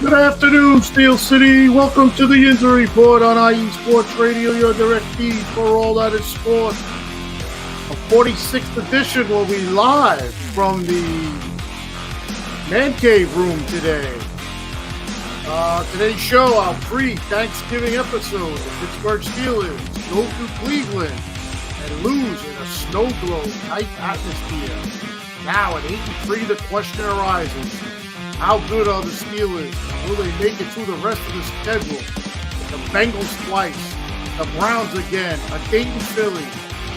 Good afternoon, Steel City. Welcome to the Yinzer Report on IE Sports Radio, your direct feed for all that is sport. A 46th edition will be live from the Man Cave room today. Today's show, our pre-Thanksgiving episode. The Pittsburgh Steelers go to Cleveland and lose in a snow-globe night atmosphere. Now at 8-3, the question arises. How good are the Steelers? Will they make it through the rest of the schedule? The Bengals twice, the Browns again, a Dayton Philly,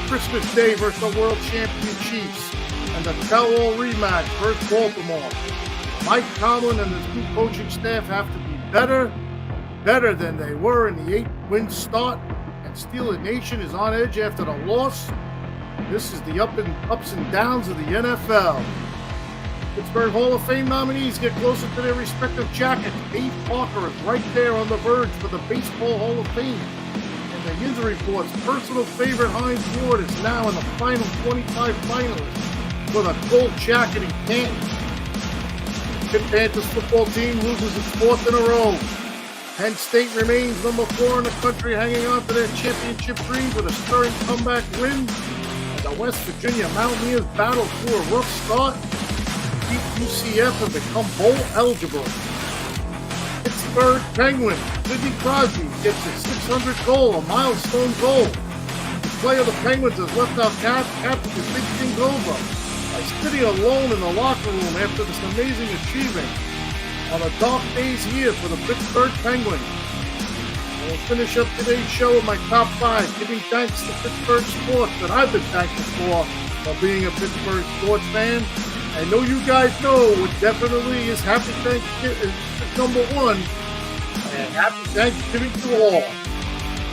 Christmas Day versus the world champion Chiefs, and the tell-all rematch versus Baltimore. Mike Tomlin and his new coaching staff have to be better than they were in the 8-win start, and Steeler Nation is on edge after the loss. This is the ups and downs of the NFL. Pittsburgh Hall of Fame nominees get closer to their respective jackets. Dave Parker is right there on the verge for the Baseball Hall of Fame. And the Yinzer Report's personal favorite Heinz Ward is now in the final 25 finalists with a gold jacket in Canton. The Pitt Panthers football team loses its fourth in a row. Penn State remains number 4 in the country, hanging on to their championship dreams with a stirring comeback win. And the West Virginia Mountaineers battle through a rough start. UCF and become bowl eligible. Pittsburgh Penguins, Sidney Crosby gets his 600 goal, a milestone goal. The player of the Penguins has left out captain Big King Goba by sitting alone in the locker room after this amazing achievement on a dark day's year for the Pittsburgh Penguins. I will finish up today's show with my top 5, giving thanks to Pittsburgh sports that I've been thankful for being a Pittsburgh sports fan. I know you guys know what definitely is Happy Thanksgiving is number 1, and Happy Thanksgiving to all.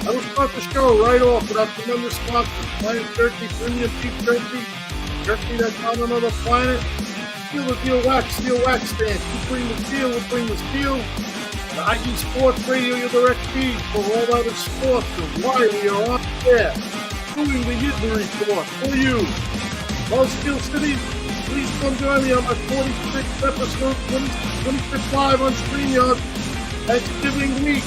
I will start the show right off with our tremendous sponsor, Planet Jerky, premium beef jerky, jerky that's on another planet. Steel the Deal Wax, Steel Wax Stand. You bring the steel, we'll bring the steel. The IE Sports Radio, your direct feed for all that is sports, and why we are on air, doing the Yinzer Report for you. Well, Steel City, please come join me on my 46th episode, 26 live on StreamYard, Thanksgiving week.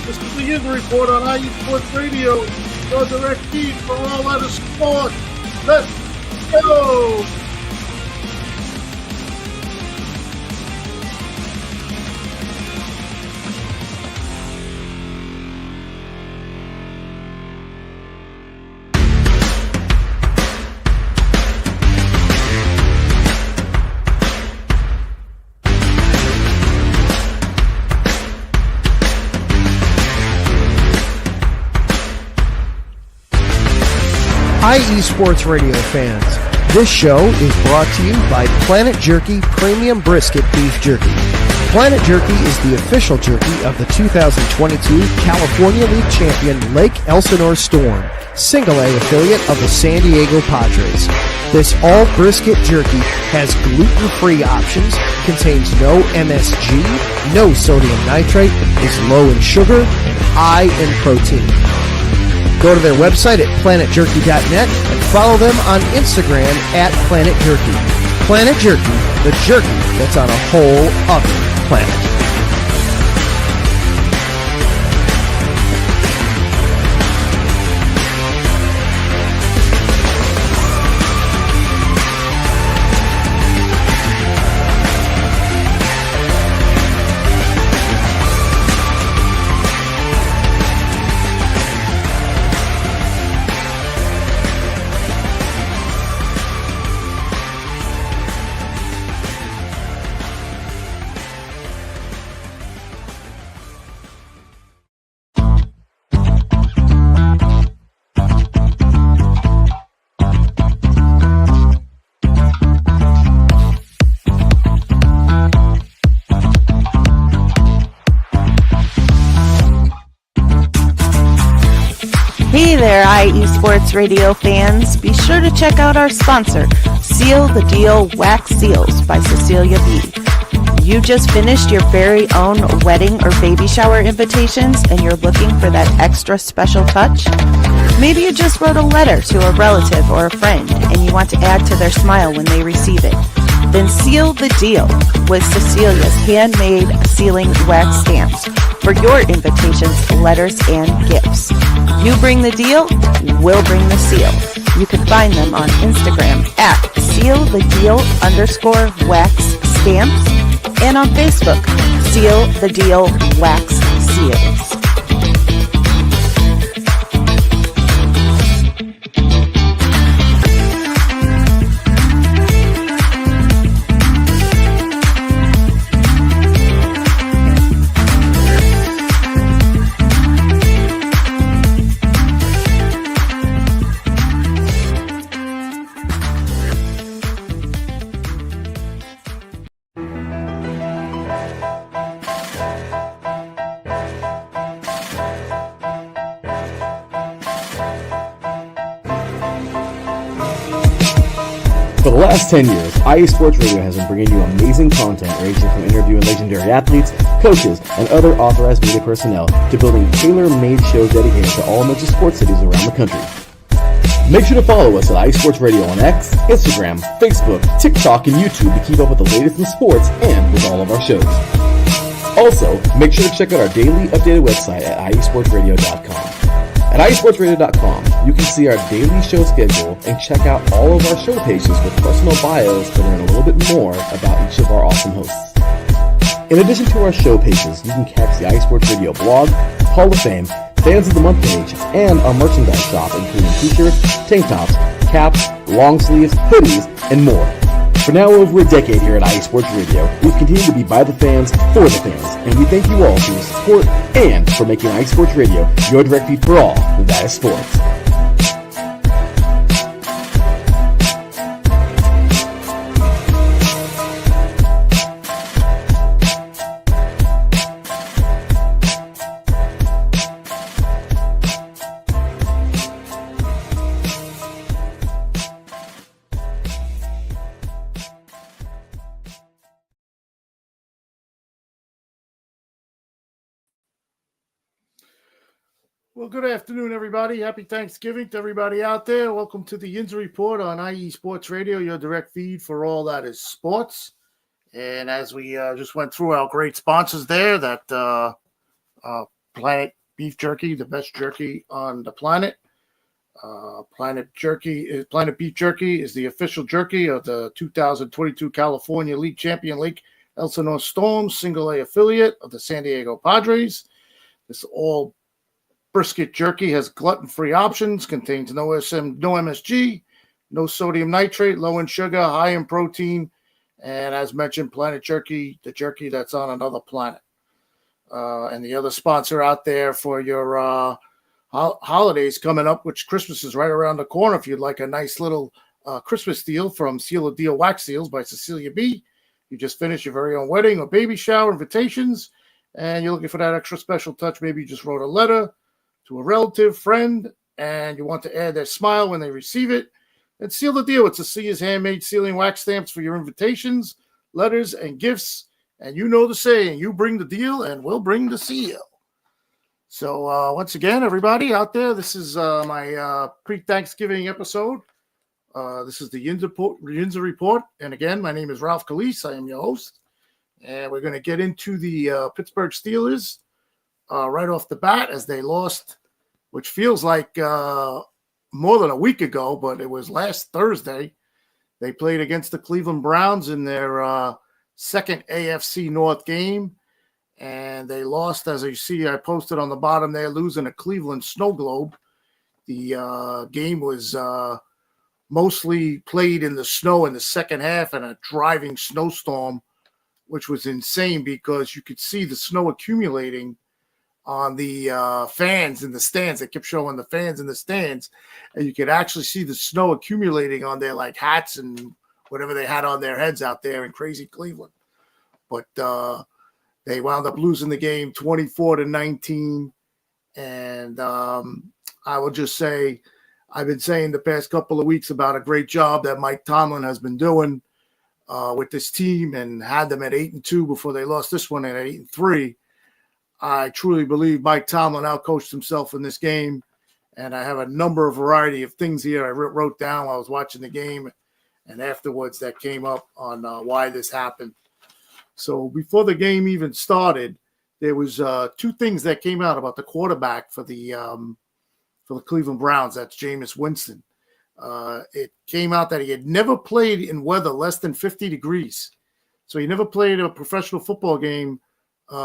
This is the Yinzer Report on IE Sports Radio, your direct feed for all that is sport. Let's go! IE Sports Radio fans, this show is brought to you by Planet Jerky Premium Brisket Beef Jerky. Planet Jerky is the official jerky of the 2022 California League champion Lake Elsinore Storm, single-A affiliate of the San Diego Padres. This all-brisket jerky has gluten-free options, contains no MSG, no sodium nitrate, is low in sugar, and high in protein. Go to their website at planetjerky.net and follow them on Instagram at Planet Jerky. Planet Jerky, the jerky that's on a whole other planet. Hey there, IE Sports Radio fans. Be sure to check out our sponsor, Seal the Deal Wax Seals by Cecilia B. You just finished your very own wedding or baby shower invitations and you're looking for that extra special touch? Maybe you just wrote a letter to a relative or a friend and you want to add to their smile when they receive it. Then seal the deal with Cecilia's handmade sealing wax stamps for your invitations, letters, and gifts. You bring the deal, we'll bring the seal. You can find them on Instagram at sealthedeal_wax stamps and on Facebook, Seal the Deal Wax Seals. For the last 10 years, IE Sports Radio has been bringing you amazing content ranging from interviewing legendary athletes, coaches, and other authorized media personnel to building tailor-made shows dedicated to all major sports cities around the country. Make sure to follow us at IE Sports Radio on X, Instagram, Facebook, TikTok, and YouTube to keep up with the latest in sports and with all of our shows. Also, make sure to check out our daily updated website at iesportsradio.com. At iesportsradio.com, you can see our daily show schedule and check out all of our show pages with personal bios to learn a little bit more about each of our awesome hosts. In addition to our show pages, you can catch the IE Sports Radio blog, Hall of Fame, Fans of the Month page, and our merchandise shop including t-shirts, tank tops, caps, long sleeves, hoodies, and more. For now over a decade here at IE Sports Radio, we've continued to be by the fans, for the fans, and we thank you all for your support and for making IE Sports Radio your direct feed for all that is sports. Well, good afternoon, everybody. Happy Thanksgiving to everybody out there. Welcome to the Yinzer Report on IE Sports Radio, your direct feed for all that is sports. And as we just went through our great sponsors there, that Planet Beef Jerky, the best jerky on the planet. Planet Beef Jerky is the official jerky of the 2022 California League champion Lake Elsinore Storm, single A affiliate of the San Diego Padres. This all brisket jerky has gluten-free options, contains no MSG, no sodium nitrate, low in sugar, high in protein, and as mentioned, Planet Jerky, the jerky that's on another planet. And the other sponsor out there for your holidays coming up, which Christmas is right around the corner. If you'd like a nice little Christmas deal from Seal the Deal Wax Seals by Cecilia B. You just finished your very own wedding or baby shower invitations, and you're looking for that extra special touch. Maybe you just wrote a letter to a relative, friend, and you want to add their smile when they receive it, then seal the deal with Cecilia's handmade sealing wax stamps for your invitations, letters, and gifts. And you know the saying, you bring the deal and we'll bring the seal. So once again, everybody out there, this is my pre-Thanksgiving episode. This is the Yinzer Report. And again, my name is Ralph Calise. I am your host. And we're going to get into the Pittsburgh Steelers right off the bat as they lost, which feels like more than a week ago, but it was last Thursday. They played against the Cleveland Browns in their second AFC North game, and they lost. As you see, I posted on the bottom there, losing a Cleveland snow globe. The game was mostly played in the snow in the second half and a driving snowstorm, which was insane because you could see the snow accumulating on the fans in the stands. They kept showing the fans in the stands, and you could actually see the snow accumulating on their like hats and whatever they had on their heads out there in crazy Cleveland. But they wound up losing the game 24-19. And I will just say, I've been saying the past couple of weeks about a great job that Mike Tomlin has been doing with this team, and had them at 8-2 before they lost this one at 8-3. I truly believe Mike Tomlin outcoached himself in this game, and I have a variety of things here I wrote down while I was watching the game, And afterwards, that came up on why this happened. So before the game even started, there was 2 things that came out about the quarterback for the Cleveland Browns. That's Jameis Winston. It came out that he had never played in weather less than 50 degrees. So he never played a professional football game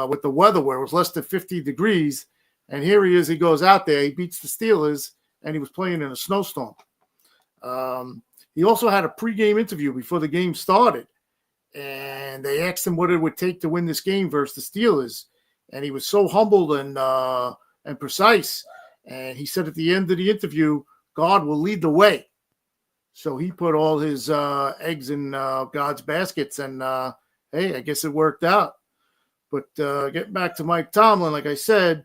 with the weather where it was less than 50 degrees. And here he is. He goes out there. He beats the Steelers, and he was playing in a snowstorm. He also had a pregame interview before the game started. And they asked him what it would take to win this game versus the Steelers. And he was so humbled and precise. And he said at the end of the interview, God will lead the way. So he put all his eggs in God's baskets. And, hey, I guess it worked out. But getting back to Mike Tomlin, like I said,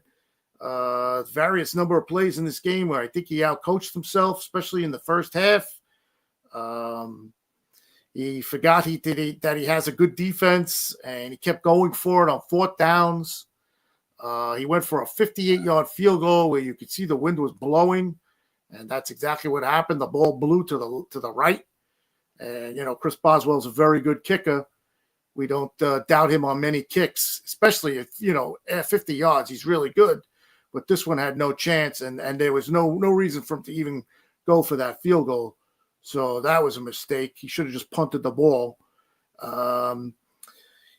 various number of plays in this game where I think he outcoached himself, especially in the first half. He forgot that he has a good defense, and he kept going for it on 4th downs. He went for a 58-yard field goal where you could see the wind was blowing, and that's exactly what happened. The ball blew to the right, and Chris Boswell's a very good kicker. We don't doubt him on many kicks, especially if at 50 yards he's really good. But this one had no chance, and there was no reason for him to even go for that field goal. So that was a mistake. He should have just punted the ball.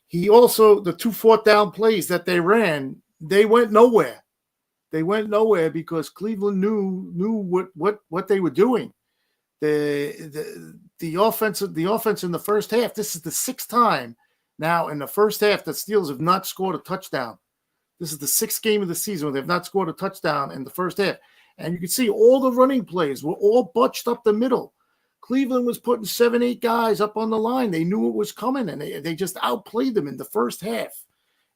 He also, the 2 4th down plays that they ran, they went nowhere. They went nowhere because Cleveland knew what they were doing. The offense in the first half, this is the 6th time now in the first half that Steelers have not scored a touchdown. This is the 6th game of the season where they've not scored a touchdown in the first half. And you can see all the running plays were all butched up the middle. Cleveland was putting 7, 8 guys up on the line. They knew it was coming, and they just outplayed them in the first half.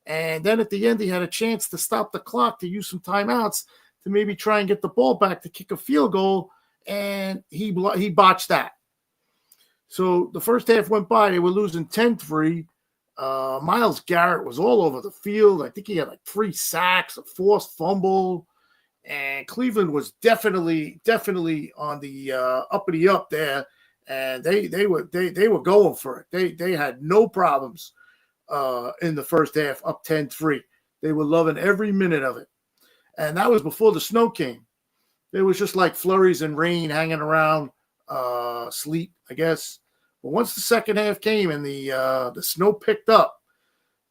And then at the end, he had a chance to stop the clock, to use some timeouts, to maybe try and get the ball back to kick a field goal, and he botched that. So the first half went by. They were losing 10-3. Myles Garrett was all over the field. I think he had like 3 sacks, a forced fumble. And Cleveland was definitely on the uppity up there, and they were going for it. They had no problems in the first half, up 10-3. They were loving every minute of it, and that was before the snow came. It was just like flurries and rain hanging around, sleet, I guess. But once the second half came and the snow picked up,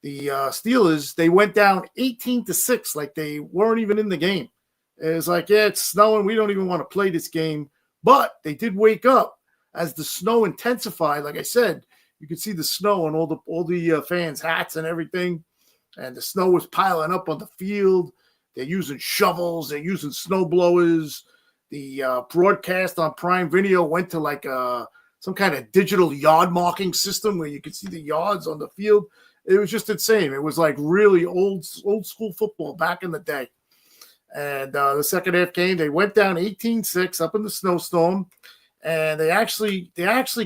the Steelers, they went down 18-6, like they weren't even in the game. It was like, yeah, it's snowing. We don't even want to play this game. But they did wake up as the snow intensified. Like I said, you could see the snow on all the fans' hats and everything. And the snow was piling up on the field. They're using shovels. They're using snow blowers. The broadcast on Prime Video went to like some kind of digital yard marking system where you could see the yards on the field. It was just insane. It was like really old school football back in the day. And the second half came. They went down 18-6 up in the snowstorm, and they actually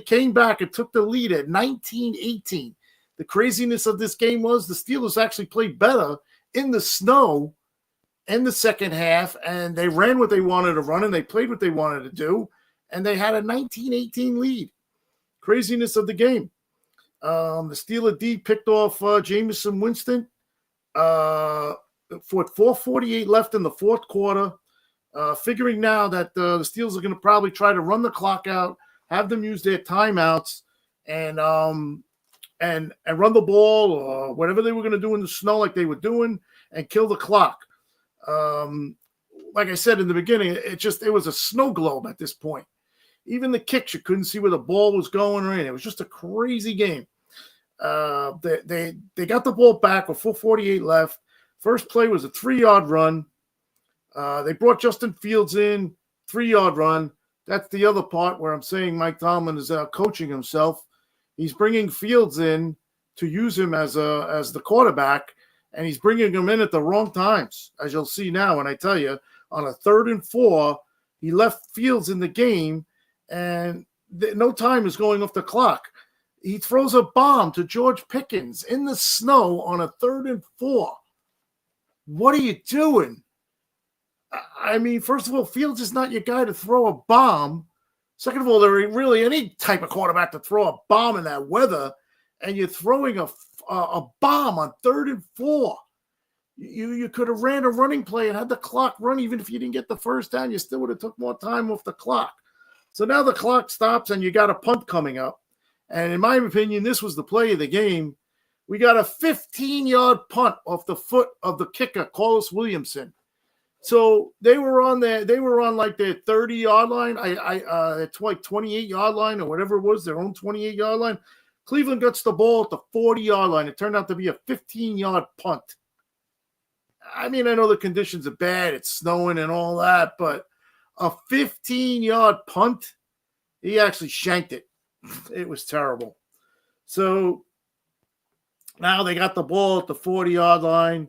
came back and took the lead at 19-18. The craziness of this game was the Steelers actually played better in the snow in the second half, and they ran what they wanted to run, and they played what they wanted to do, and they had a 19-18 lead. Craziness of the game. The Steeler D picked off Jameis Winston. For 4:48 left in the fourth quarter, figuring now that the Steelers are going to probably try to run the clock out, have them use their timeouts, and run the ball or whatever they were going to do in the snow like they were doing, and kill the clock. Like I said in the beginning, it was a snow globe at this point. Even the kicks, you couldn't see where the ball was going or anything. It was just a crazy game. They got the ball back with 4:48 left. First play was a 3-yard run. They brought Justin Fields in, 3-yard run. That's the other part where I'm saying Mike Tomlin is coaching himself. He's bringing Fields in to use him as the quarterback, and he's bringing him in at the wrong times, as you'll see now when I tell you. On a 3rd and 4, he left Fields in the game, and no time is going off the clock. He throws a bomb to George Pickens in the snow on a 3rd and 4. What are you doing? I mean, first of all, Fields is not your guy to throw a bomb Second of all, there ain't really any type of quarterback to throw a bomb in that weather, and you're throwing a bomb on 3rd and 4. You could have ran a running play and had the clock run. Even if you didn't get the first down, you still would have took more time off the clock. So now the clock stops, and you got a punt coming up. And in my opinion, this was the play of the game. We got a 15-yard punt off the foot of the kicker, Carlos Williamson. So they were on their 30-yard line, it's like 28-yard line or whatever it was, their own 28-yard line. Cleveland gets the ball at the 40-yard line. It turned out to be a 15-yard punt. I mean, I know the conditions are bad. It's snowing and all that, but a 15-yard punt, he actually shanked it. It was terrible. So now they got the ball at the 40-yard line.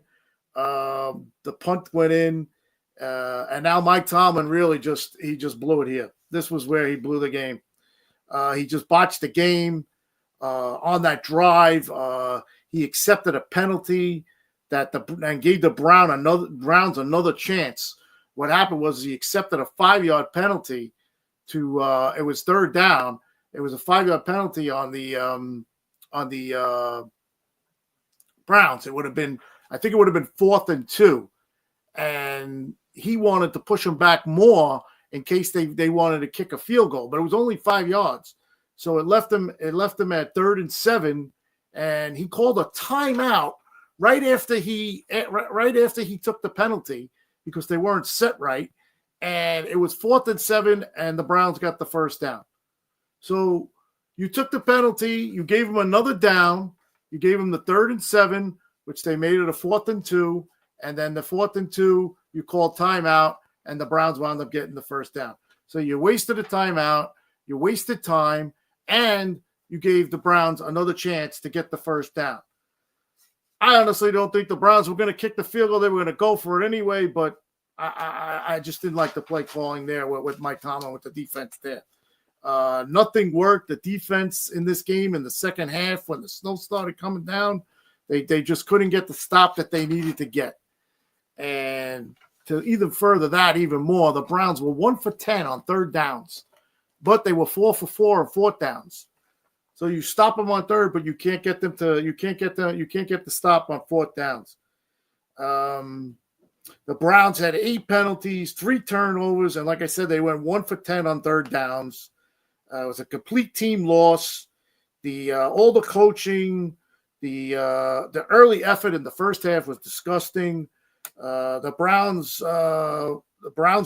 The punt went in. And now Mike Tomlin really just blew it here. This was where he blew the game. He just botched the game on that drive. He accepted a penalty and gave the Browns another chance. What happened was he accepted a 5-yard penalty to it was 3rd down. It was a 5-yard penalty on the Browns. I think it would have been 4th and 2. And he wanted to push them back more in case they wanted to kick a field goal, but it was only 5 yards. So it left them at 3rd and 7, and he called a timeout right after he took the penalty because they weren't set right, and it was 4th and 7, and the Browns got the first down. So you took the penalty, you gave them another down, you gave them the 3rd and 7, which they made it a 4th and 2, and then the 4th and 2, you called timeout, and the Browns wound up getting the first down. So you wasted a timeout, you wasted time, and you gave the Browns another chance to get the first down. I honestly don't think the Browns were going to kick the field goal. They were going to go for it anyway, but I just didn't like the play calling there with Mike Tomlin with the defense there. Nothing worked. The defense in this game in the second half when the snow started coming down, they just couldn't get the stop that they needed to get. And to even further that even more, the Browns were 1 for 10 on 3rd downs, but they were 4 for 4 on 4th downs. So you stop them on 3rd, but you can't get the stop on 4th downs. The Browns had 8 penalties, 3 turnovers, and like I said, they went 1 for 10 on 3rd downs. It was a complete team loss. All the coaching, the early effort in the first half was disgusting. The Browns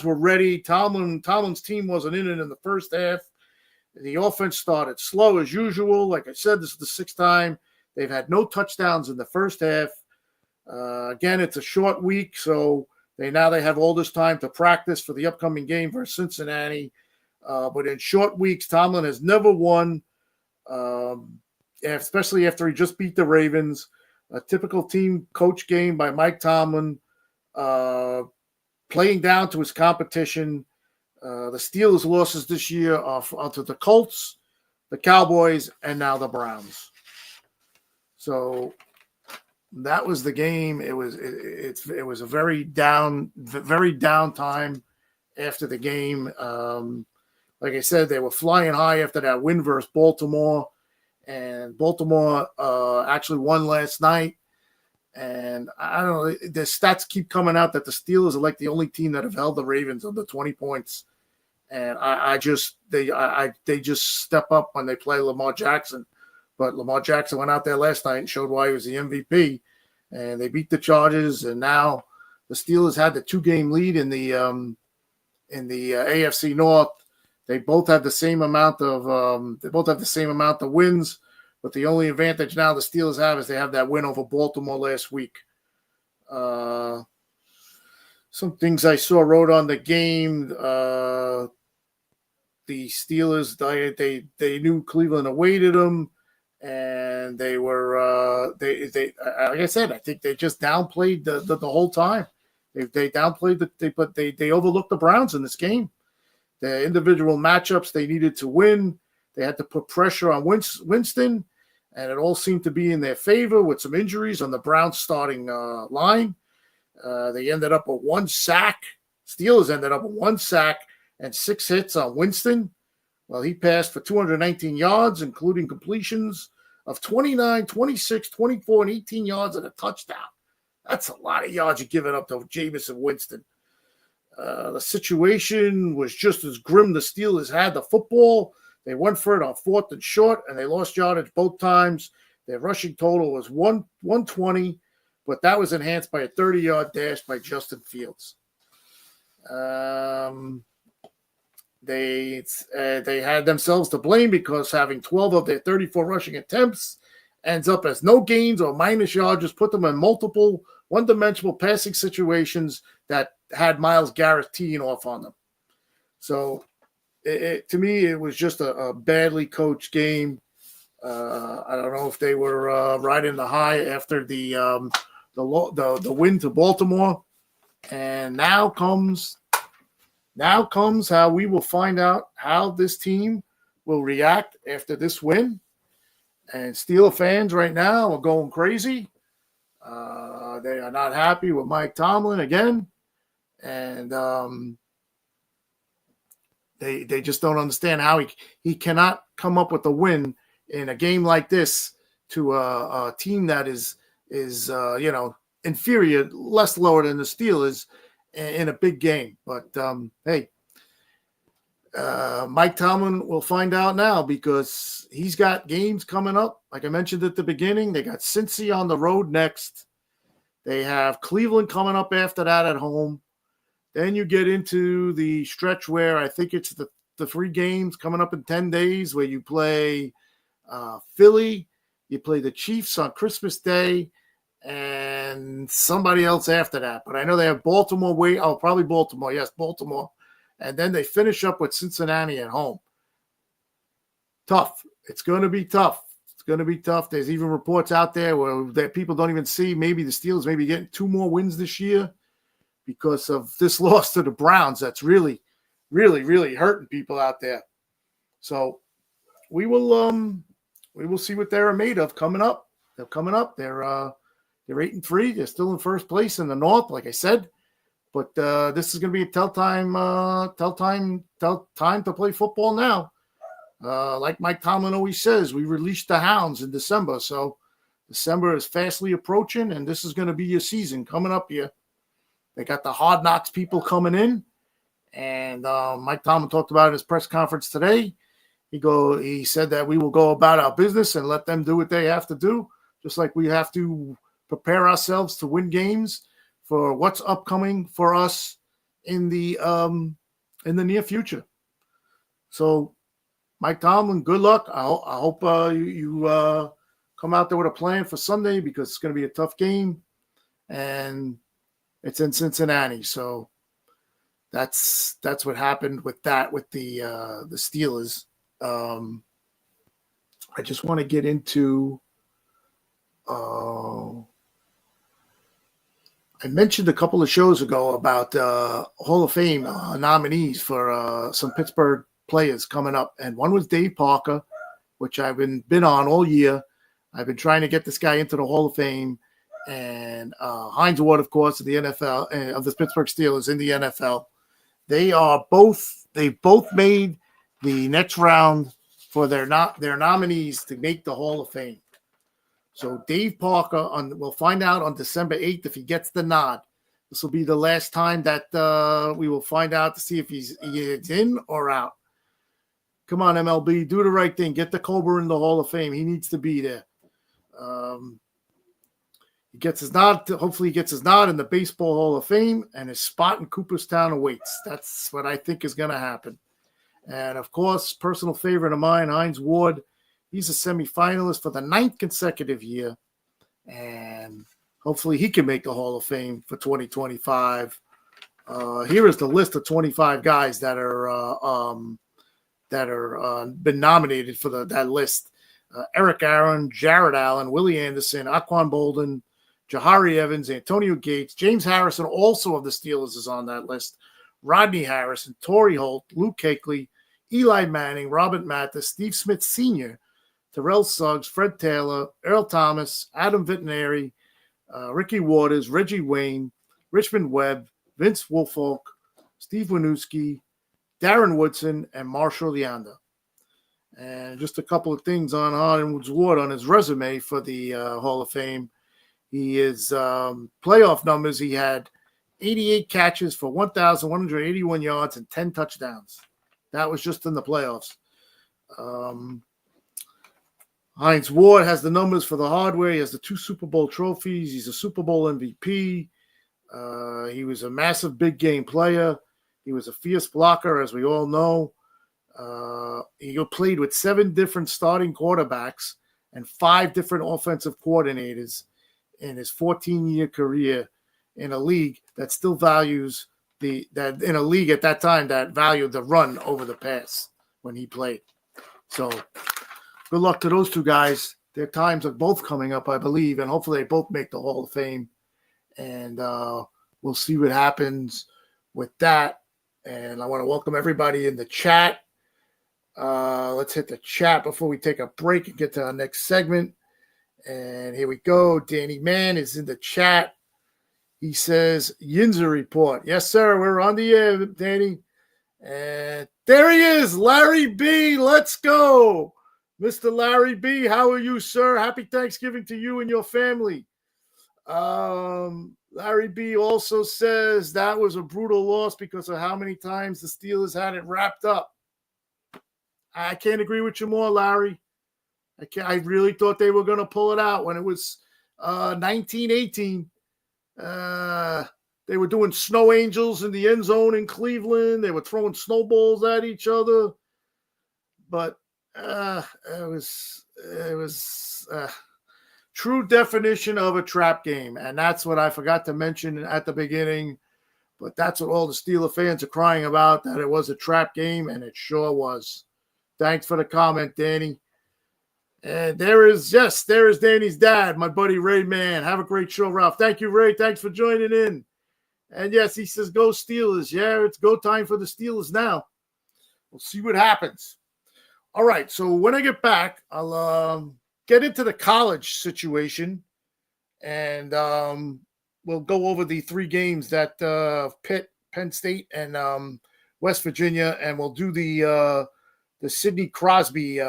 were ready. Tomlin's team wasn't in it in the first half. The offense started slow as usual. Like I said, this is the 6th time they've had no touchdowns in the first half. Again, it's a short week, so they have all this time to practice for the upcoming game versus Cincinnati. But in short weeks, Tomlin has never won, especially after he just beat the Ravens. A typical team coach game by Mike Tomlin, playing down to his competition. The Steelers' losses this year are to the Colts, the Cowboys, and now the Browns. So that was the game. It was a very down time after the game. Like I said, they were flying high after that win versus Baltimore, and Baltimore actually won last night. And I don't know, the stats keep coming out that the Steelers are like the only team that have held the Ravens under 20 points. And they just step up when they play Lamar Jackson. But Lamar Jackson went out there last night and showed why he was the MVP. And they beat the Chargers. And now the Steelers had the 2-game lead in the AFC North. They both have the same amount of wins. But the only advantage now the Steelers have is they have that win over Baltimore last week. Some things I saw wrote on the game. The Steelers, they knew Cleveland awaited them, and they were they like I said, I think they just downplayed the whole time. They downplayed but they overlooked the Browns in this game. The individual matchups they needed to win, they had to put pressure on Winston, and it all seemed to be in their favor with some injuries on the Browns starting line. They ended up with 1 sack. Steelers ended up with 1 sack and 6 hits on Winston. Well, he passed for 219 yards, including completions of 29, 26, 24, and 18 yards and a touchdown. That's a lot of yards you're giving up to Jameis and Winston. The situation was just as grim. The Steelers had the football. They went for it on 4th and short, and they lost yardage both times. Their rushing total was 120, but that was enhanced by a 30-yard dash by Justin Fields. They had themselves to blame because having 12 of their 34 rushing attempts ends up as no gains or minus yards, just put them in multiple one-dimensional passing situations that had Myles Garrett teeing off on them. So to me, it was just a badly coached game. I don't know if they were riding the high after the win to Baltimore, and now comes how we will find out how this team will react after this win. And Steeler fans right now are going crazy. They are not happy with Mike Tomlin again, and they just don't understand how he cannot come up with a win in a game like this to a team that is inferior, less lower than the Steelers in a big game. But hey, Mike Tomlin will find out now because he's got games coming up. Like I mentioned at the beginning, they got Cincy on the road next. They have Cleveland coming up after that at home. Then you get into the stretch where I think it's the 3 games coming up in 10 days where you play Philly, you play the Chiefs on Christmas Day, and somebody else after that. But I know they have Baltimore. Probably Baltimore. Yes, Baltimore. And then they finish up with Cincinnati at home. Tough. It's going to be tough. It's going to be tough. There's even reports out there where that people don't even see maybe the Steelers maybe getting 2 more wins this year because of this loss to the Browns. That's really, really, really hurting people out there. So we will see what they're made of coming up. They're coming up. They're 8-3. They're still in first place in the North, like I said. But this is going to be a tell time to play football now. Like Mike Tomlin always says, we released the hounds in December. So December is fastly approaching, and this is going to be your season coming up here. They got the Hard Knocks people coming in, and Mike Tomlin talked about it in his press conference today. He said that we will go about our business and let them do what they have to do, just like we have to prepare ourselves to win games for what's upcoming for us in the near future. So, Mike Tomlin, good luck. I hope you come out there with a plan for Sunday because it's going to be a tough game, and it's in Cincinnati. So that's what happened with the Steelers. I just want to get into. I mentioned a couple of shows ago about Hall of Fame nominees for some Pittsburgh players coming up, and one was Dave Parker, which I've been on all year. I've been trying to get this guy into the Hall of Fame, and Hines Ward, of course, of the NFL, of the Pittsburgh Steelers in the NFL. They both made the next round for their nominees to make the Hall of Fame. So Dave Parker, we'll find out on December 8th if he gets the nod. This will be the last time that we will find out to see if he's in or out. Come on, MLB, do the right thing. Get the Cobra in the Hall of Fame. He needs to be there. He gets his nod. Hopefully he gets his nod in the Baseball Hall of Fame, and his spot in Cooperstown awaits. That's what I think is going to happen. And, of course, personal favorite of mine, Hines Ward. He's a semifinalist for the 9th consecutive year, and hopefully he can make the Hall of Fame for 2025. Here is the list of 25 guys that are been nominated for that list. Eric Aaron, Jared Allen, Willie Anderson, Aquan Bolden, Jahari Evans, Antonio Gates, James Harrison, also of the Steelers, is on that list. Rodney Harrison, Torrey Holt, Luke Kuechly, Eli Manning, Robert Mathis, Steve Smith Sr., Terrell Suggs, Fred Taylor, Earl Thomas, Adam Vittinari, Ricky Waters, Reggie Wayne, Richmond Webb, Vince Wilfolk, Steve Winooski, Darren Woodson, and Marshall Leander. And just a couple of things on Hines Ward on his resume for the Hall of Fame. His playoff numbers, he had 88 catches for 1,181 yards and 10 touchdowns. That was just in the playoffs. Hines Ward has the numbers for the hardware. He has the 2 Super Bowl trophies. He's a Super Bowl MVP. He was a massive big game player. He was a fierce blocker, as we all know. He played with 7 different starting quarterbacks and 5 different offensive coordinators in his 14-year career in a league that still values in a league at that time that valued the run over the pass when he played. So good luck to those 2 guys. Their times are both coming up, I believe, and hopefully they both make the Hall of Fame. And we'll see what happens with that. And I want to welcome everybody in the chat. Let's hit the chat before we take a break and get to our next segment. And here we go. Danny Mann is in the chat. He says, Yinzer report. Yes, sir. We're on the air, Danny. And there he is, Larry B. Let's go. Mr. Larry B., how are you, sir? Happy Thanksgiving to you and your family. Larry B. also says that was a brutal loss because of how many times the Steelers had it wrapped up. I can't agree with you more, Larry. I really thought they were going to pull it out when it was 1918. They were doing snow angels in the end zone in Cleveland. They were throwing snowballs at each other. But it was true definition of a trap game. And that's what I forgot to mention at the beginning. But that's what all the Steeler fans are crying about, that it was a trap game, and it sure was. Thanks for the comment, Danny. And there is Danny's dad, my buddy Ray Mann. Have a great show, Ralph. Thank you, Ray. Thanks for joining in. And yes, he says, go Steelers. Yeah, it's go time for the Steelers now. We'll see what happens. All right, so when I get back, I'll get into the college situation, and we'll go over the 3 games that Pitt, Penn State, and West Virginia, and we'll do the Sidney Crosby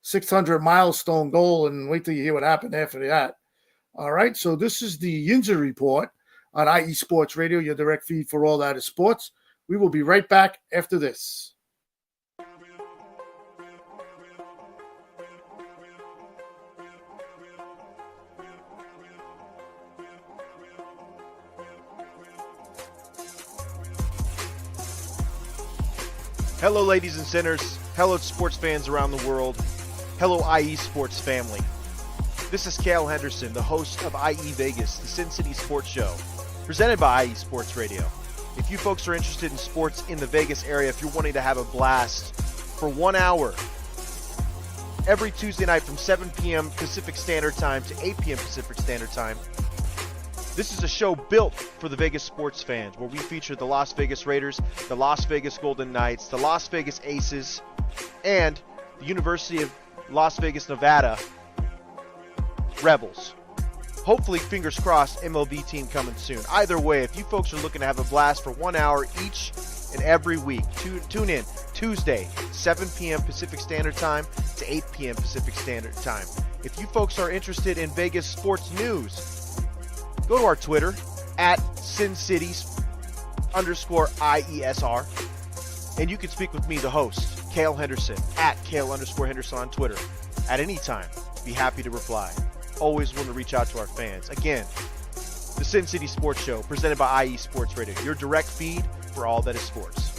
600 milestone goal, and wait till you hear what happened after that. All right, so this is the Yinzer report on IE Sports Radio, your direct feed for all that is sports. We will be right back after this. Hello, ladies and sinners. Hello, sports fans around the world. Hello, IE Sports family. This is Cale Henderson, the host of IE Vegas, the Sin City Sports Show, presented by IE Sports Radio. If you folks are interested in sports in the Vegas area, if you're wanting to have a blast for 1 hour, every Tuesday night from 7 p.m. Pacific Standard Time to 8 p.m. Pacific Standard Time, this is a show built for the Vegas sports fans, where we feature the Las Vegas Raiders, the Las Vegas Golden Knights, the Las Vegas Aces, and the University of Las Vegas, Nevada Rebels. Hopefully, fingers crossed, MLB team coming soon. Either way, if you folks are looking to have a blast for 1 hour each and every week, tune in Tuesday, 7 p.m. Pacific Standard Time to 8 p.m. Pacific Standard Time. If you folks are interested in Vegas sports news, go to our Twitter at SinCities_IESR, and you can speak with me, the host, Cale Henderson, at Cale_Henderson on Twitter at any time. Be happy to reply. Always want to reach out to our fans. Again, the Sin City Sports Show, presented by IE Sports Radio, your direct feed for all that is sports.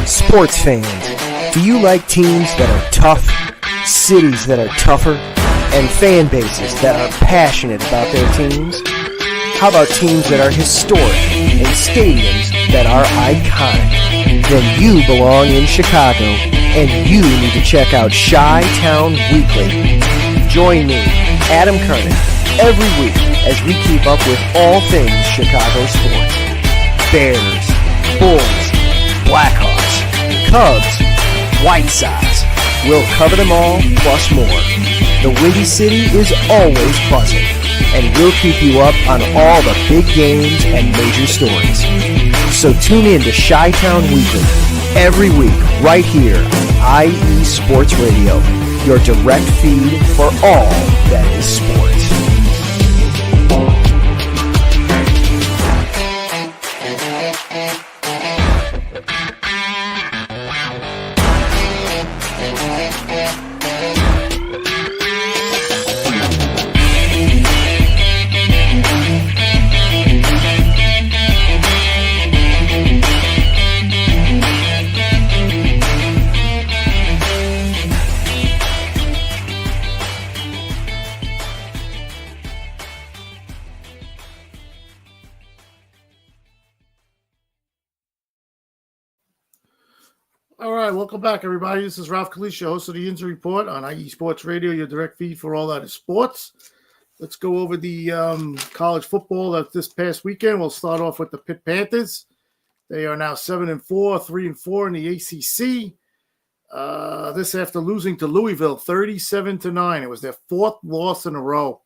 Sports fans, do you like teams that are tough, cities that are tougher, and fan bases that are passionate about their teams? How about teams that are historic and stadiums that are iconic? Then you belong in Chicago, and you need to check out Chi-Town Weekly. Join me, Adam Kernan, every week as we keep up with all things Chicago sports. Bears, Bulls, Blackhawks, Cubs, White Sox, We'll cover them all, plus more. The Windy City is always buzzing, and we'll keep you up on all the big games and major stories. So tune in to Chi-Town Weekly every week right here on IE Sports Radio, your direct feed for all that is sports. All right, welcome back, everybody. This is Ralph Calise, host of the Yinzer Report on IE Sports Radio, your direct feed for all that is sports. Let's go over the college football that this past weekend. We'll start off with the Pitt Panthers. They are now 7-4, 3-4 in the ACC. This after losing to Louisville 37-9. It was their fourth loss in a row.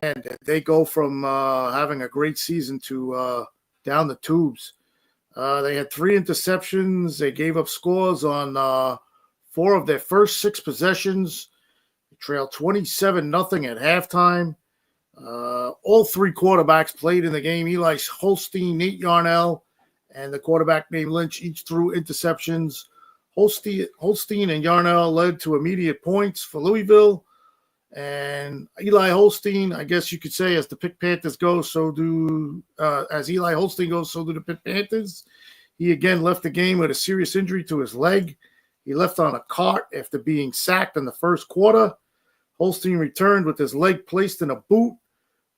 Man, they go from having a great season to down the tubes. They had 3 interceptions. They gave up scores on 4 of their first 6 possessions. They trailed 27-0 at halftime. All 3 quarterbacks played in the game. Eli Holstein, Nate Yarnell, and the quarterback named Lynch each threw interceptions. Holstein and Yarnell led to immediate points for Louisville. And Eli Holstein, I guess you could say, as the Pitt Panthers go, as Eli Holstein goes, so do the Pitt Panthers. He again left the game with a serious injury to his leg. He left on a cart after being sacked in the first quarter. Holstein returned with his leg placed in a boot,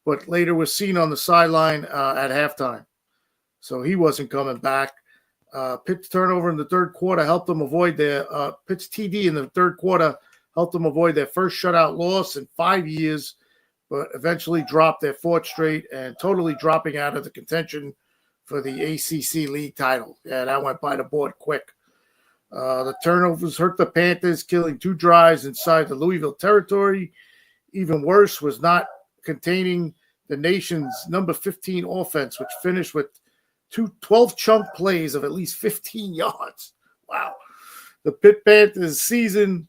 but later was seen on the sideline at halftime. So he wasn't coming back. Pitt's turnover in the third quarter helped them avoid Pitt's TD in the third quarter helped them avoid their first shutout loss in 5 years, but eventually dropped their 4th straight and totally dropping out of the contention for the ACC league title. Yeah, that went by the board quick. The turnovers hurt the Panthers, killing 2 drives inside the Louisville territory. Even worse was not containing the nation's number 15 offense, which finished with 12 chunk plays of at least 15 yards. Wow. The Pitt Panthers season,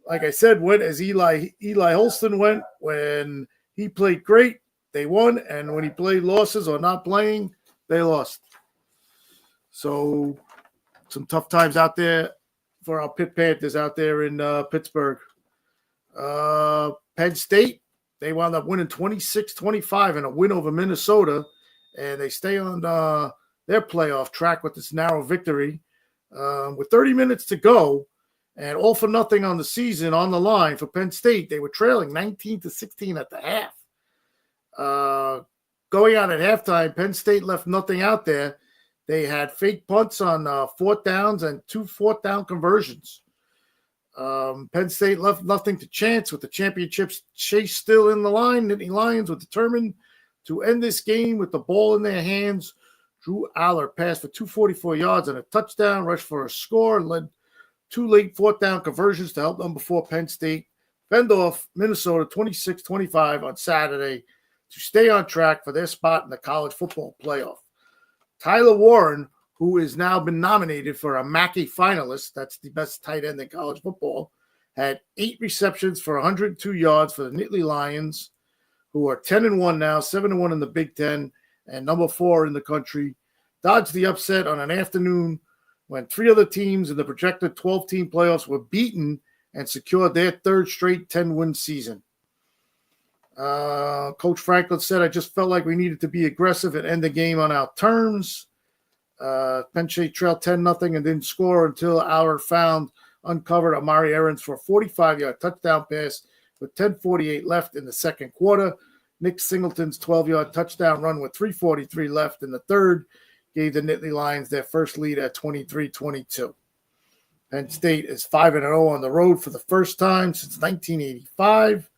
like I said, went as Eli Holstein went. When he played great, they won. And when he played losses or not playing, they lost. So some tough times out there for our Pitt Panthers out there in Pittsburgh. Penn State, they wound up winning 26-25 in a win over Minnesota. And they stay on their playoff track with this narrow victory. With 30 minutes to go, and all for nothing on the season on the line for Penn State. They were trailing 19-16 at the half. Going out at halftime, Penn State left nothing out there. They had fake punts on 4th downs and 2 4th down conversions. Penn State left nothing to chance with the championship chase still in the line. Nittany Lions were determined to end this game with the ball in their hands. Drew Aller passed for 244 yards and a touchdown, rushed for a score, and led 2 late 4th down conversions to help them before Penn State fend off Minnesota 26-25 on Saturday to stay on track for their spot in the college football playoff. Tyler Warren, who has now been nominated for a Mackey finalist, that's the best tight end in college football, had 8 receptions for 102 yards for the Nittany Lions, who are 10-1 now, 7-1 in the Big Ten, and number 4 in the country. Dodged the upset on an afternoon when 3 other teams in the projected 12-team playoffs were beaten and secured their 3rd straight 10-win season. Coach Franklin said, "I just felt like we needed to be aggressive and end the game on our terms." Penn State trailed 10-0 and didn't score until Aller uncovered Amari Aarons for a 45-yard touchdown pass with 10:48 left in the second quarter. Nick Singleton's 12-yard touchdown run with 3:43 left in the third gave the Nittany Lions their first lead at 23-22. Penn State is 5-0 on the road for the first time since 1985.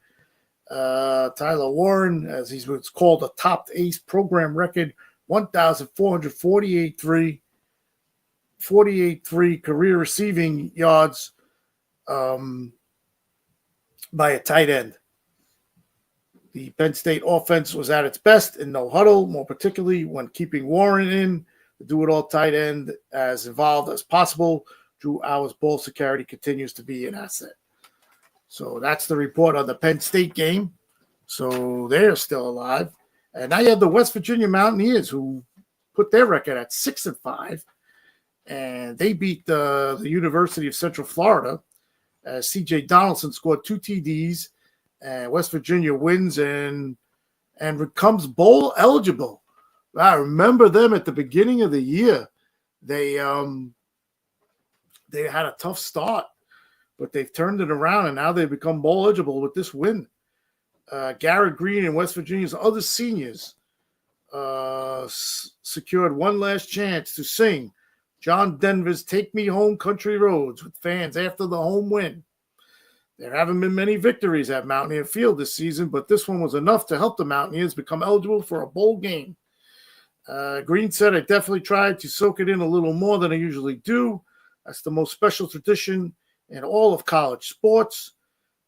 Tyler Warren, as he's what's called a top ace program record, 1,448 career receiving yards by a tight end. The Penn State offense was at its best in no huddle, more particularly when keeping Warren in. The do-it-all tight end as involved as possible. Drew Hour's ball security continues to be an asset. So that's the report on the Penn State game. So they're still alive. And now you have the West Virginia Mountaineers, who put their record at 6-5. And they beat the University of Central Florida as C.J. Donaldson scored 2 TDs. And West Virginia wins and becomes bowl eligible. I remember them at the beginning of the year. They had a tough start, but they've turned it around, and now they've become bowl eligible with this win. Garrett Green and West Virginia's other seniors secured one last chance to sing John Denver's Take Me Home Country Roads with fans after the home win. There haven't been many victories at Mountaineer Field this season, but this one was enough to help the Mountaineers become eligible for a bowl game. Green said, I definitely tried to soak it in a little more than I usually do. That's the most special tradition in all of college sports.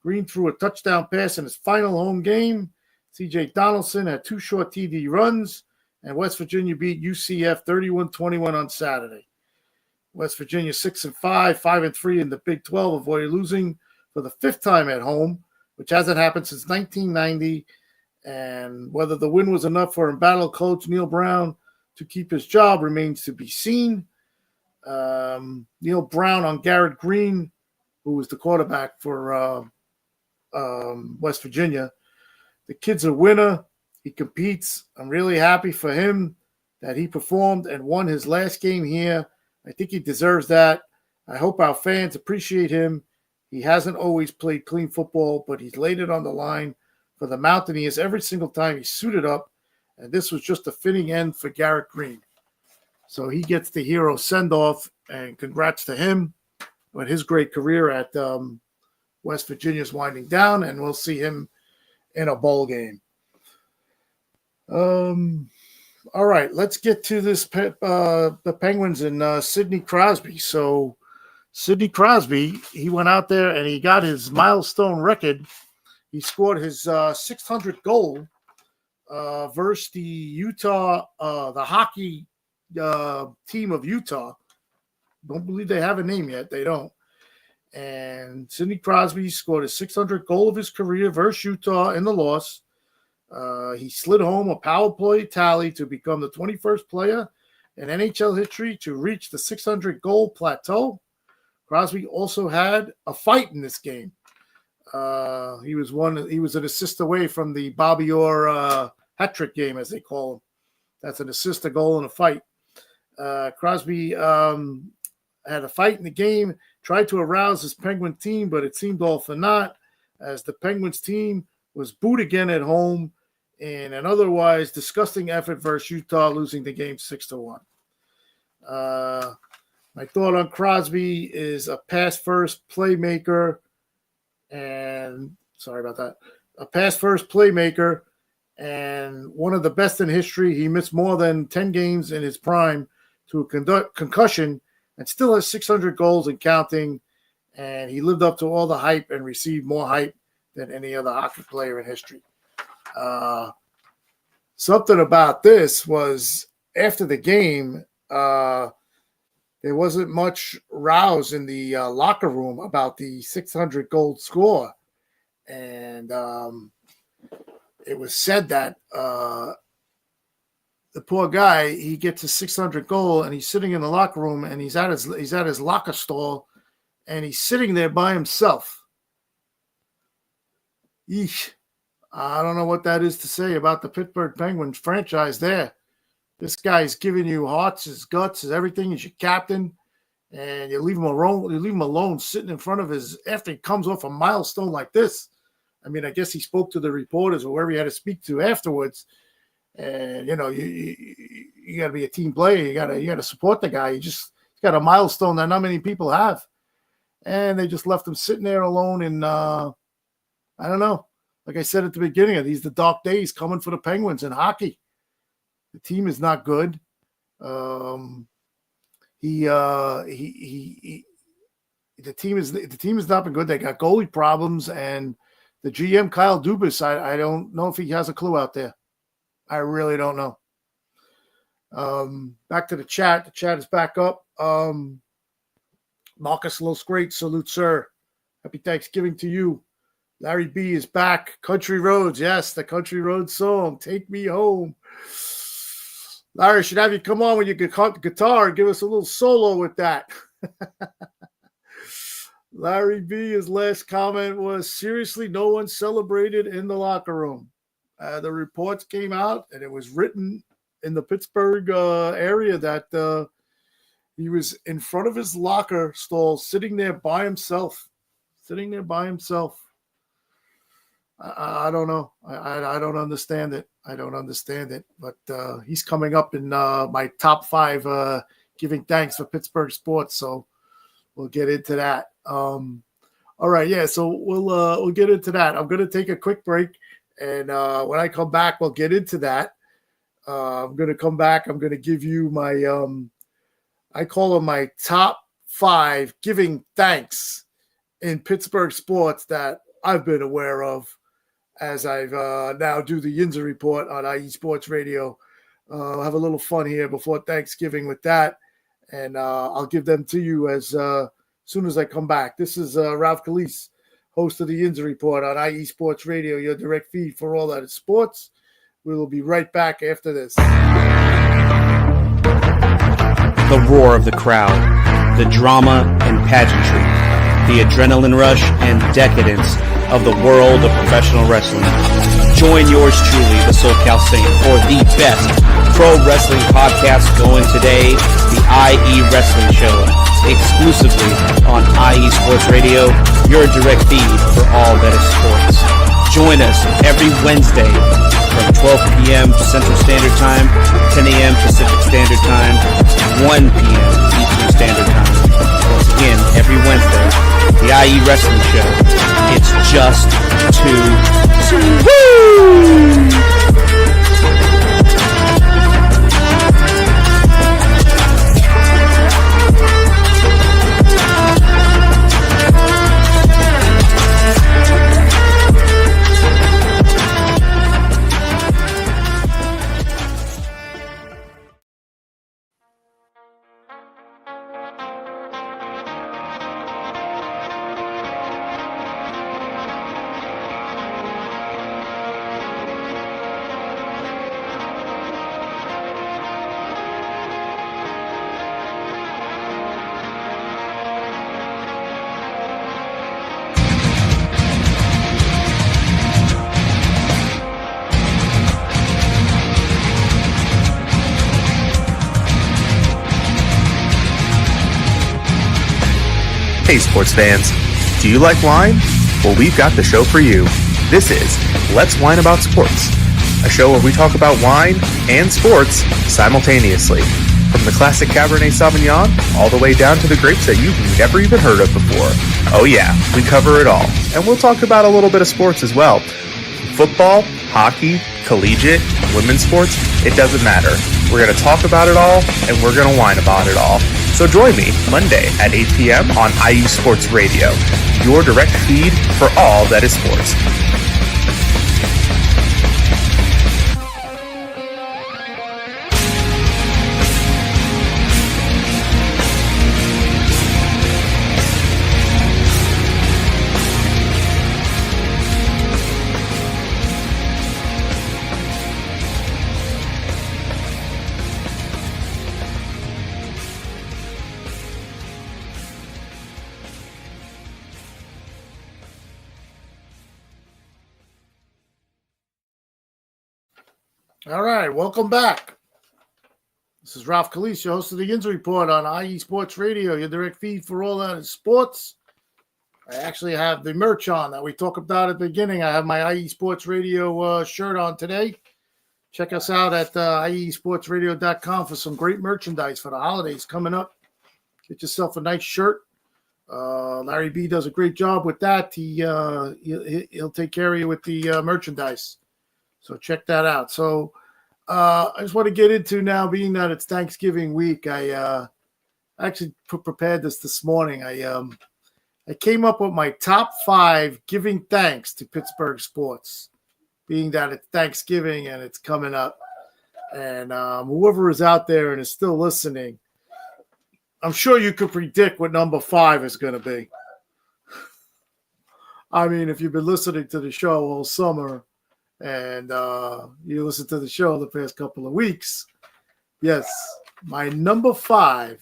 Green threw a touchdown pass in his final home game. C.J. Donaldson had 2 short TD runs, and West Virginia beat UCF 31-21 on Saturday. West Virginia 6-5, 5-3 in the Big 12, avoided losing for the 5th time at home, which hasn't happened since 1990. And whether the win was enough for embattled coach Neil Brown to keep his job remains to be seen. Neil Brown on Garrett Green, who was the quarterback for West Virginia. The kid's a winner. He competes. I'm really happy for him that he performed and won his last game here. I think he deserves that. I hope our fans appreciate him. He hasn't always played clean football, but he's laid it on the line for the Mountaineers every single time he suited up, and this was just a fitting end for Garrett Green. So he gets the hero send-off, and congrats to him on his great career at West Virginia's winding down, and we'll see him in a bowl game. All right, let's get to this the Penguins and Sidney Crosby. So Sidney Crosby, he went out there and he got his milestone record. He scored his 600th goal versus the Utah, the hockey team of Utah. Don't believe they have a name yet. They don't. And Sidney Crosby scored his 600th goal of his career versus Utah in the loss. He slid home a power play tally to become the 21st player in NHL history to reach the 600 goal plateau. Crosby also had a fight in this game. He was an assist away from the Bobby Orr hat trick game, as they call him. That's an assist, a goal, and a fight. Crosby had a fight in the game, tried to arouse his Penguin team, but it seemed all for naught, as the Penguins team was booed again at home in an otherwise disgusting effort versus Utah, losing the game 6-1. My thought on Crosby is a pass-first playmaker, and a pass-first playmaker, and one of the best in history. He missed more than 10 games in his prime to a concussion and still has 600 goals and counting, and he lived up to all the hype and received more hype than any other hockey player in history. Something about this was after the game, there wasn't much rouse in the locker room about the 600 goal score. And it was said that the poor guy, he gets a 600 goal and he's sitting in the locker room and he's at his locker stall and he's sitting there by himself. Eesh. I don't know what that is to say about the Pittsburgh Penguins franchise there. This guy's giving you hearts, his guts, his everything. He's your captain, and you leave him alone. You leave him alone, sitting in front of his after he comes off a milestone like this. I mean, I guess he spoke to the reporters or whoever he had to speak to afterwards. And you know, you got to be a team player. You got to support the guy. He's got a milestone that not many people have, and they just left him sitting there alone. And I don't know. Like I said at the beginning, the dark days coming for the Penguins in hockey. The team is not good. He the team has not been good. They got goalie problems, and the GM Kyle Dubas, I don't know if he has a clue out there. I really don't know. Back to the chat. The chat is back up. Marcus Los Great, salute, sir. Happy Thanksgiving to you. Larry B is back. Country Roads, yes, the Country Roads song. Take me home. Larry, should have you come on with your guitar and give us a little solo with that. Larry B, his last comment was, seriously, no one celebrated in the locker room. The reports came out, and it was written in the Pittsburgh area that he was in front of his locker stall, sitting there by himself. I don't know. I don't understand it. But he's coming up in my top 5 giving thanks for Pittsburgh sports. So we'll get into that. All right, yeah. So we'll get into that. I'm going to take a quick break, and when I come back, we'll get into that. I'm going to come back. I'm going to give you my I call them my top 5 giving thanks in Pittsburgh sports that I've been aware of as I've now do the Yinzer report on IE Sports Radio. I'll have a little fun here before Thanksgiving with that, and I'll give them to you as soon as I come back. This is Ralph Calise, host of the Yinzer report on IE Sports Radio, your direct feed for all that is sports. We will be right back after this. The roar of the crowd, the drama and pageantry, the adrenaline rush and decadence of the world of professional wrestling. Join yours truly, the SoCal Saint, for the best pro wrestling podcast going today, the IE Wrestling Show, exclusively on IE Sports Radio, your direct feed for all that is sports. Join us every Wednesday from 12 p.m. Central Standard Time, 10 a.m. Pacific Standard Time, 1 p.m. Eastern Standard Time. Once again, every Wednesday, the IE Wrestling Show. It's just too woo! Hey sports fans, do you like wine? Well, we've got the show for you. This is Let's Wine About Sports, a show where we talk about wine and sports simultaneously. From the classic Cabernet Sauvignon all the way down to the grapes that you've never even heard of before. Oh yeah, we cover it all. And we'll talk about a little bit of sports as well. Football, hockey, collegiate, women's sports, it doesn't matter. We're going to talk about it all, and we're going to whine about it all. So join me Monday at 8 p.m. on IU Sports Radio, your direct feed for all that is sports. All right, welcome back. This is Ralph Calise, your host of the Yinzer Report on IE Sports Radio, your direct feed for all that is sports. I actually have the merch on that we talked about at the beginning. I have my IE Sports Radio shirt on today. Check us out at iesportsradio.com for some great merchandise for the holidays coming up. Get yourself a nice shirt. Larry B does a great job with that. He'll take care of you with the merchandise. So check that out. So I just want to get into now, being that it's Thanksgiving week. I actually prepared this morning. I came up with my top 5 giving thanks to Pittsburgh sports, being that it's Thanksgiving and it's coming up. And whoever is out there and is still listening, I'm sure you could predict what number 5 is going to be. I mean, if you've been listening to the show all summer and you listen to the show the past couple of weeks, yes, my number 5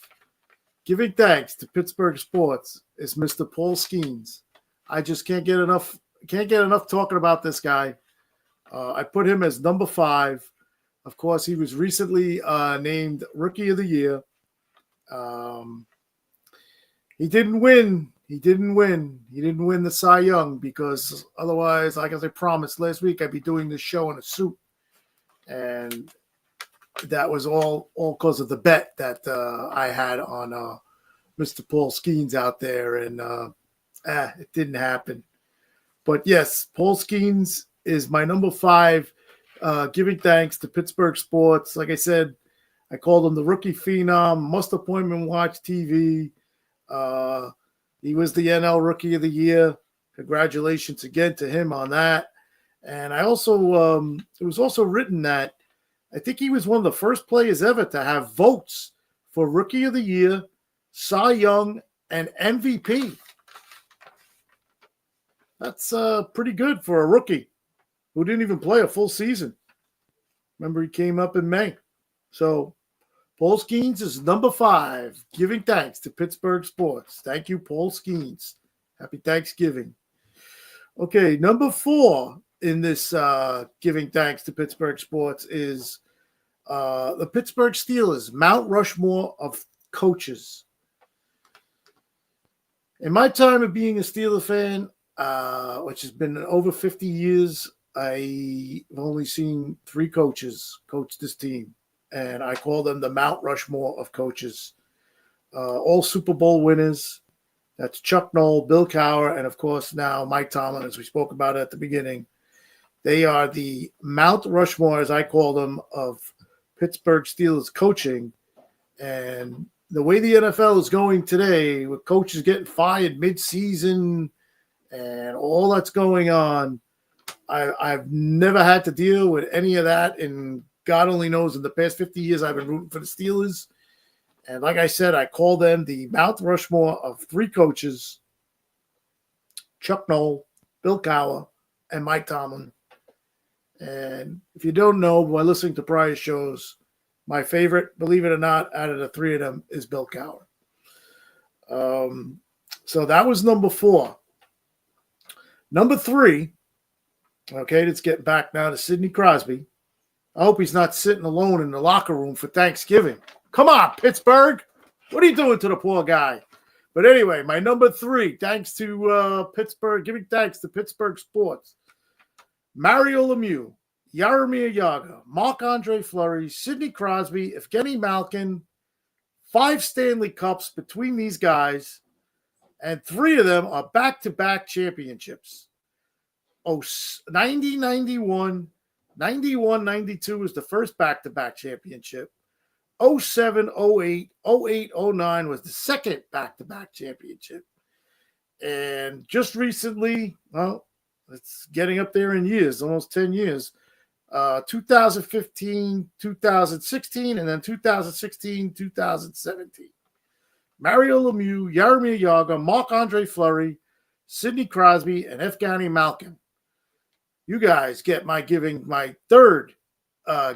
giving thanks to Pittsburgh sports is Mr. Paul Skeens. I just can't get enough talking about this guy. I put him as number 5. Of course, he was recently named Rookie of the Year. He didn't win. He didn't win the Cy Young because otherwise, like as I promised last week, I'd be doing this show in a suit. And that was all because of the bet that I had on Mr. Paul Skeens out there. And it didn't happen. But yes, Paul Skeens is my number 5, giving thanks to Pittsburgh sports. Like I said, I called him the rookie phenom, must appointment watch TV. He was the NL Rookie of the Year. Congratulations again to him on that. And I also, it was also written that I think he was one of the first players ever to have votes for Rookie of the Year, Cy Young, and MVP. That's pretty good for a rookie who didn't even play a full season. Remember, he came up in May. So Paul Skeens is number 5, giving thanks to Pittsburgh sports. Thank you, Paul Skeens. Happy Thanksgiving. Okay, number 4 in this giving thanks to Pittsburgh sports is the Pittsburgh Steelers, Mount Rushmore of coaches. In my time of being a Steeler fan, which has been over 50 years, I've only seen 3 coaches coach this team. And I call them the Mount Rushmore of coaches. All Super Bowl winners. That's Chuck Noll, Bill Cowher, and of course now Mike Tomlin, as we spoke about at the beginning. They are the Mount Rushmore, as I call them, of Pittsburgh Steelers coaching. And the way the NFL is going today, with coaches getting fired mid-season and all that's going on, I've never had to deal with any of that in God only knows in the past 50 years I've been rooting for the Steelers. And like I said, I call them the Mount Rushmore of 3 coaches, Chuck Noll, Bill Cowher, and Mike Tomlin. And if you don't know by listening to prior shows, my favorite, believe it or not, out of the 3 of them is Bill Cowher. So that was number 4. Number 3, okay, let's get back now to Sidney Crosby. I hope he's not sitting alone in the locker room for Thanksgiving. Come on, Pittsburgh. What are you doing to the poor guy? But anyway, my number 3, thanks to Pittsburgh, giving thanks to Pittsburgh sports. Mario Lemieux, Jaromir Jagr, Marc-Andre Fleury, Sidney Crosby, Evgeny Malkin, 5 Stanley Cups between these guys, and 3 of them are back-to-back championships. 90-91, 91-92 was the first back-to-back championship. 07-08, 08-09 was the second back-to-back championship. And just recently, well, it's getting up there in years, almost 10 years, 2015, 2016, and then 2016, 2017. Mario Lemieux, Jaromir Jagr, Marc-Andre Fleury, Sidney Crosby, and Evgeny Malkin. You guys get my 3rd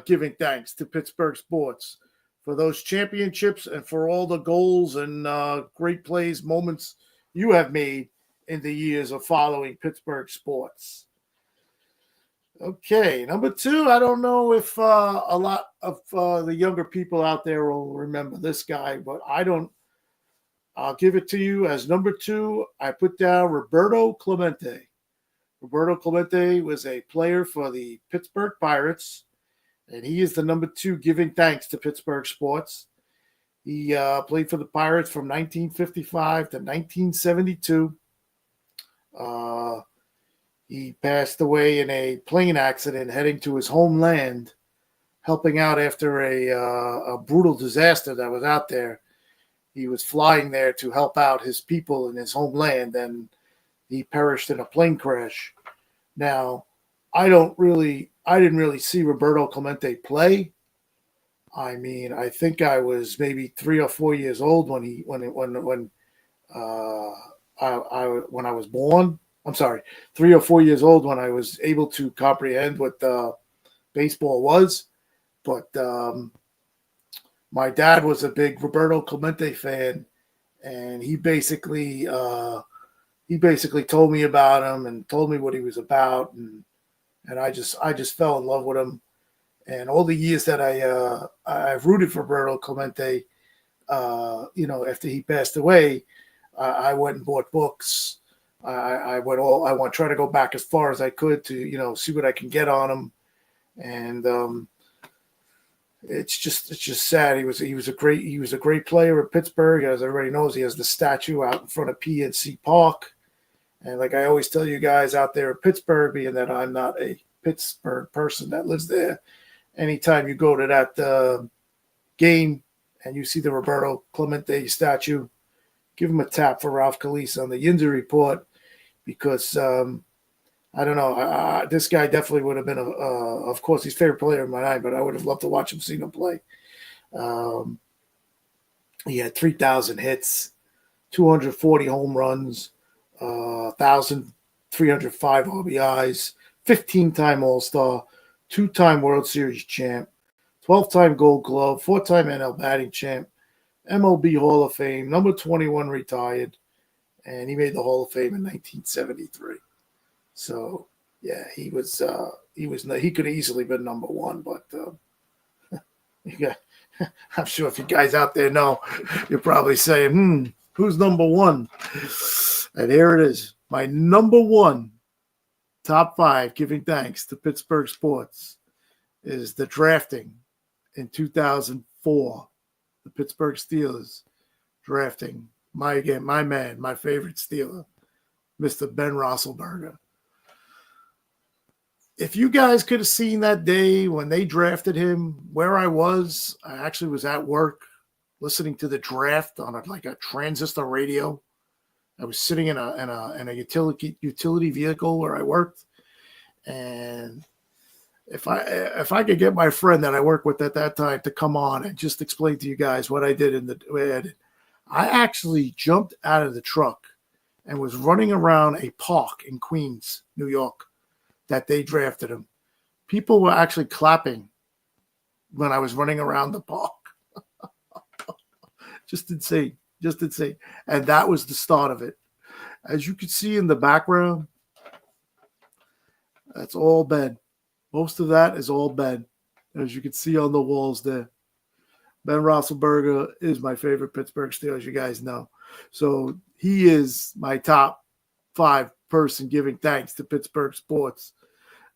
giving thanks to Pittsburgh sports for those championships and for all the goals and great plays, moments you have made in the years of following Pittsburgh sports. Okay, number 2, I don't know if a lot of the younger people out there will remember this guy, but I don't. I'll give it to you as number 2. I put down Roberto Clemente. Roberto Clemente was a player for the Pittsburgh Pirates, and he is the number 2 giving thanks to Pittsburgh sports. He played for the Pirates from 1955 to 1972. He passed away in a plane accident heading to his homeland, helping out after a brutal disaster that was out there. he was flying there to help out his people in his homeland, and he perished in a plane crash. Now, I didn't really see Roberto Clemente play. I mean, I think I was maybe 3 or 4 years old when I was born. I'm sorry, 3 or 4 years old when I was able to comprehend what baseball was. But my dad was a big Roberto Clemente fan, and he basically told me about him and told me what he was about, and I just fell in love with him. And all the years that I've rooted for Roberto Clemente, after he passed away, I went and bought books. I want to try to go back as far as I could to see what I can get on him, and it's just sad. He was a great player at Pittsburgh, as everybody knows. He has the statue out in front of PNC Park, and like I always tell you guys out there at Pittsburgh, being that I'm not a Pittsburgh person that lives there, anytime you go to that game and you see the Roberto Clemente statue, give him a tap for Ralph Calise on the Yinzer report, because I don't know. This guy definitely would have been, of course, he's favorite player in my mind, but I would have loved to watch him, see him play. He had 3,000 hits, 240 home runs, 1,305 RBIs, 15-time All-Star, 2-time World Series champ, 12-time Gold Glove, 4-time NL batting champ, MLB Hall of Fame, number 21 retired, and he made the Hall of Fame in 1973. So, yeah, he could have easily been number one, but I'm sure if you guys out there know, you're probably saying, who's number one? And here it is, my number one top 5 giving thanks to Pittsburgh sports is the drafting in 2004. The Pittsburgh Steelers drafting my man, my favorite Steeler, Mr. Ben Roethlisberger. If you guys could have seen that day when they drafted him, where I actually was at work listening to the draft on a transistor radio. I was sitting in a utility vehicle where I worked, and if I could get my friend that I worked with at that time to come on and just explain to you guys what I did I actually jumped out of the truck and was running around a park in Queens, New York, that they drafted him. People were actually clapping when I was running around the park. Just insane. And that was the start of it. As you can see in the background, that's all Ben. Most of that is all Ben, as you can see on the walls there. Ben Roethlisberger is my favorite Pittsburgh Steelers, you guys know. So he is my top 5 person giving thanks to Pittsburgh sports.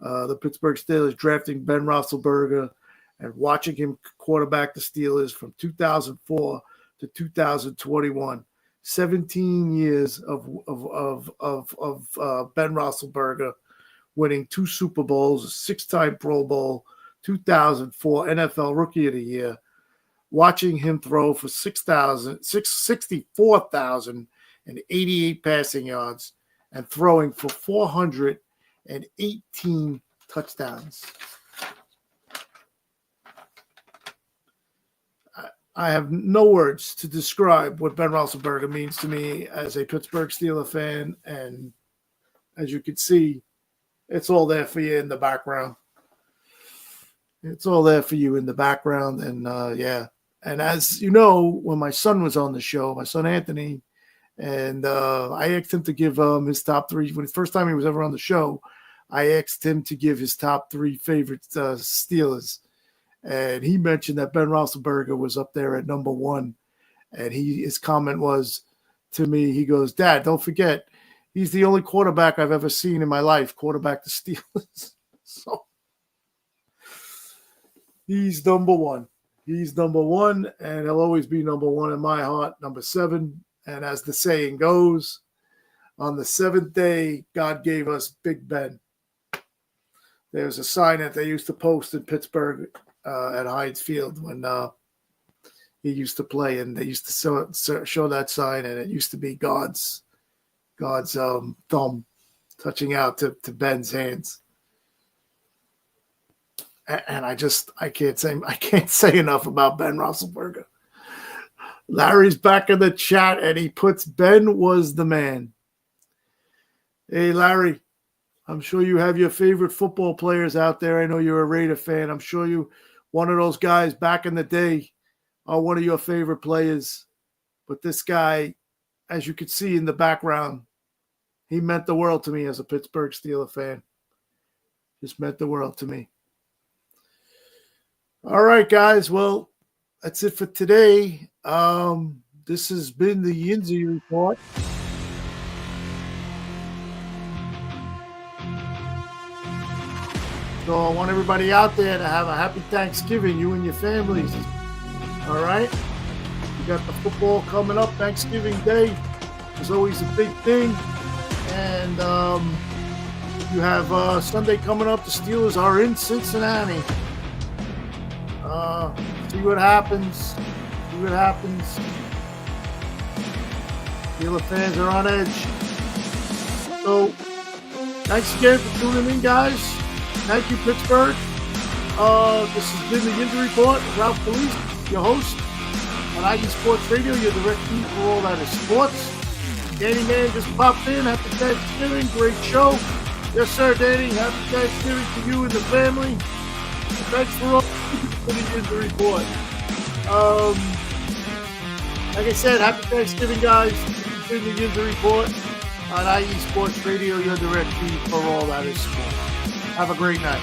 The Pittsburgh Steelers drafting Ben Roethlisberger and watching him quarterback the Steelers from 2004 to 2021. 17 years of Ben Roethlisberger winning 2 Super Bowls, a 6-time Pro Bowl, 2004 NFL Rookie of the Year, watching him throw for 64,088 passing yards and throwing for 418 touchdowns. I have no words to describe what Ben Roethlisberger means to me as a Pittsburgh Steelers fan, and as you can see, it's all there for you in the background. It's all there for you in the background, and yeah. And as you know, when my son was on the show, my son Anthony, and I asked him to give his top 3. When the first time he was ever on the show, I asked him to give his top 3 favorite Steelers. And he mentioned that Ben Roethlisberger was up there at number 1. And his comment was to me, he goes, "Dad, don't forget, he's the only quarterback I've ever seen in my life quarterback the Steelers." So he's number 1. He's number 1, and he'll always be number 1 in my heart, number 7. And as the saying goes, on the 7th day, God gave us Big Ben. There's a sign that they used to post in Pittsburgh at Heinz Field when he used to play, and they used to show that sign, and it used to be God's thumb touching out to Ben's hands. And I can't say enough about Ben Roethlisberger. Larry's back in the chat, and he puts Ben was the man. Hey, Larry, I'm sure you have your favorite football players out there. I know you're a Raider fan. I'm sure you, one of those guys back in the day, are one of your favorite players. But this guy, as you could see in the background, he meant the world to me as a Pittsburgh Steelers fan. Just meant the world to me. All right, guys. Well, that's it for today. This has been the Yinzer Report. So I want everybody out there to have a happy Thanksgiving, you and your families. All right? You got the football coming up, Thanksgiving Day. It's always a big thing. And you have Sunday coming up. The Steelers are in Cincinnati. See what happens. Steelers fans are on edge. So, thanks again for tuning in, guys. Thank you, Pittsburgh. This has been the Yinzer Report. Ralph Calise, your host on IE Sports Radio, your direct feed for all that is sports. Danny Man just popped in. Happy Thanksgiving. Great show. Yes, sir, Danny. Happy Thanksgiving to you and the family. Thanks for all the Yinzer Report. Like I said, happy Thanksgiving, guys. It's been the Yinzer Report on IE Sports Radio, your direct feed for all that is sports. Have a great night.